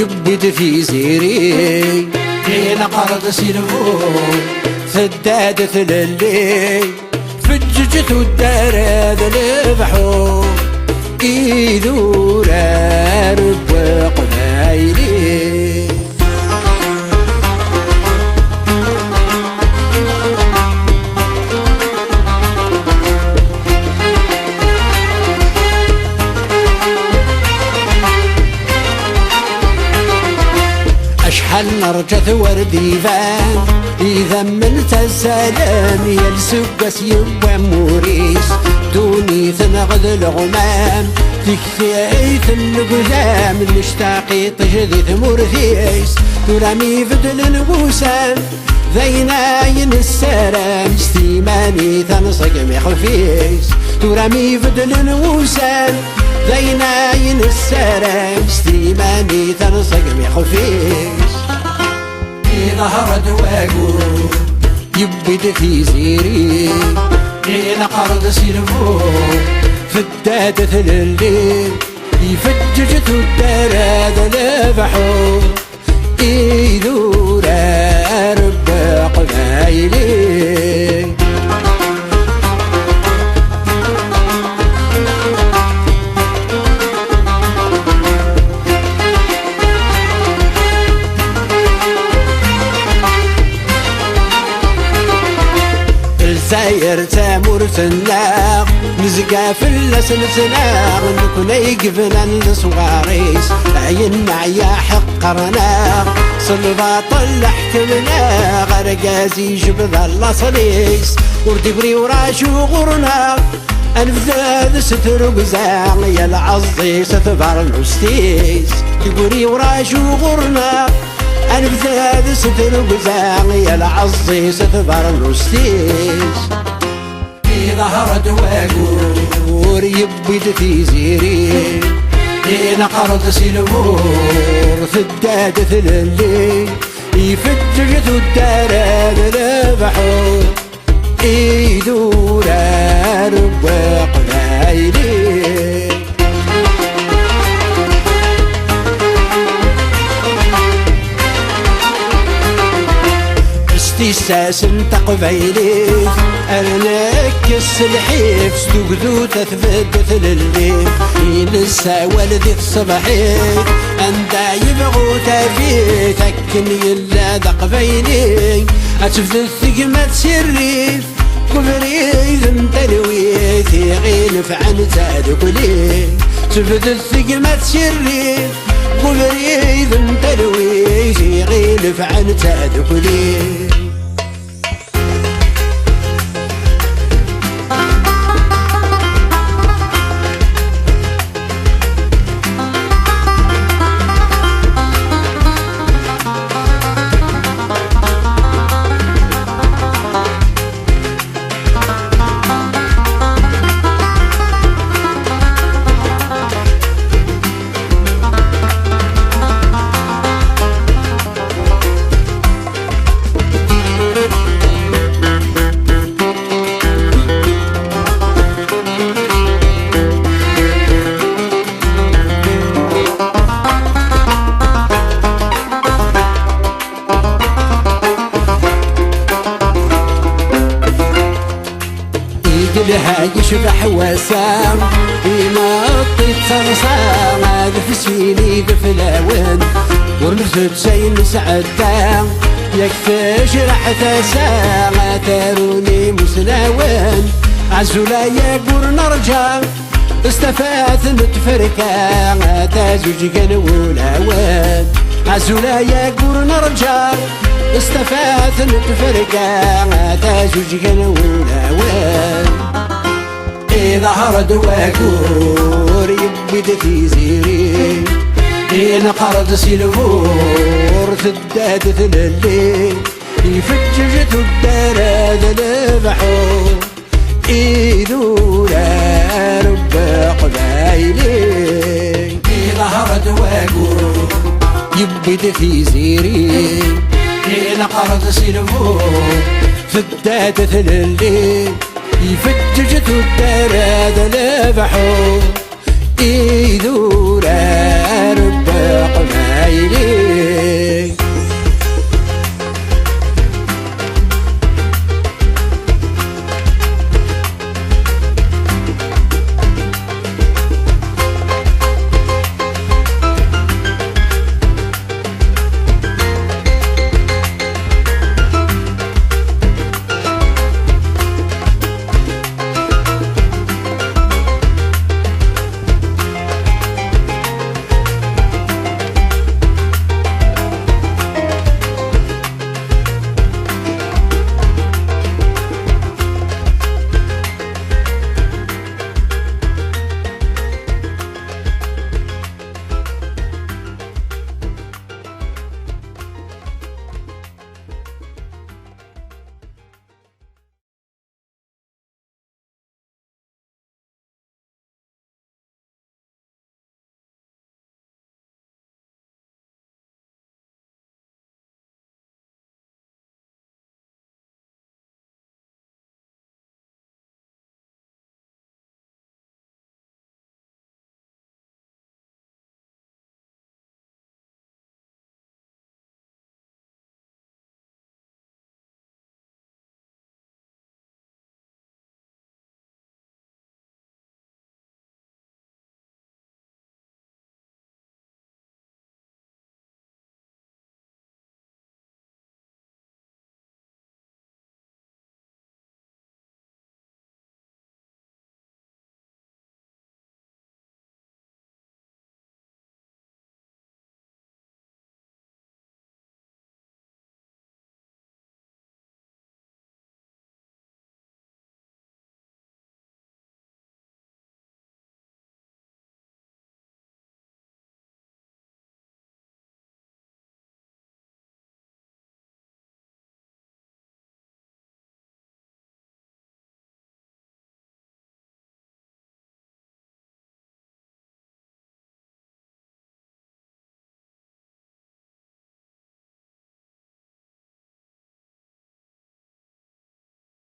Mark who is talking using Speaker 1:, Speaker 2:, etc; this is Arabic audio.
Speaker 1: يبد في زيري دين قرض سلفو سدادة للي فججت الدار هذا البحور إيدو رارب وقلايلي أشحال نرجت وردي فان إذا ملت السلام يلسقس يبوى موريس دوني ثنغذ الغمام تكفيت القدام نشتاقي تجذي ثمور ثيس ترامي فدل البوسان ذيناين السلام استيماني تنصق مخفيس ترامي فدل البوسان ذيناين السلام استيماني تنصق مخفيس ظهر دواقو يبد في زيري دين قرض سلفو فدادة لليل يفججت الدار هذا البحور إيدو رارب قبايلي ساير تامور تناق نزقا في اللسن تناق نكون يقفنا لصغاريس عين معيا حقرنا صلبا طلحت منا غرقازي جبذ اللصليس وردبري وراشو غرنا انفذ ستر قزاق يا العزي ستبار العستيس تقولي وراشو غرنا أنفذ ستر قزاق يا العزي ستبار العستيس في ظهر دواقور يبد في زيري دين قرض سلفور ثدادة للي يفججت الدار هذا البحور إيدو رارب وقلايلي استيساس تقبيلي أرنك السلحيف ستوقدو تثبت للي ينسى والدي الصبحي أندا يبغو تافي تكن يلا دقبيلي أتفذ الثقمة سريف كفريث تلويثي غينف عن تادقلي تفذ الثقمة سريف كفريث تلويثي غينف عن تادقلي لها يشبح وسام ينطي صرصام ذفسيني ذفلاون ورمزت شي مسعدا يكفيش راح تسام تاروني مسلاون عزولا يقول نرجع استفات نتفركا تازوج قنولاوان عزولا يقول نرجع استفات نتفرقا تازوج قنولاوان ظهر دواقور يبد في زيري دين قرض سلفور ثدادة للي يفججت الدار هذا البحور إيدو رارب قبايلي ظهر دواقور يبد في زيري دين قرض سلفور ثدادة للي يفججت الدار هذا البحور إيدو رارب قبايلي قايلين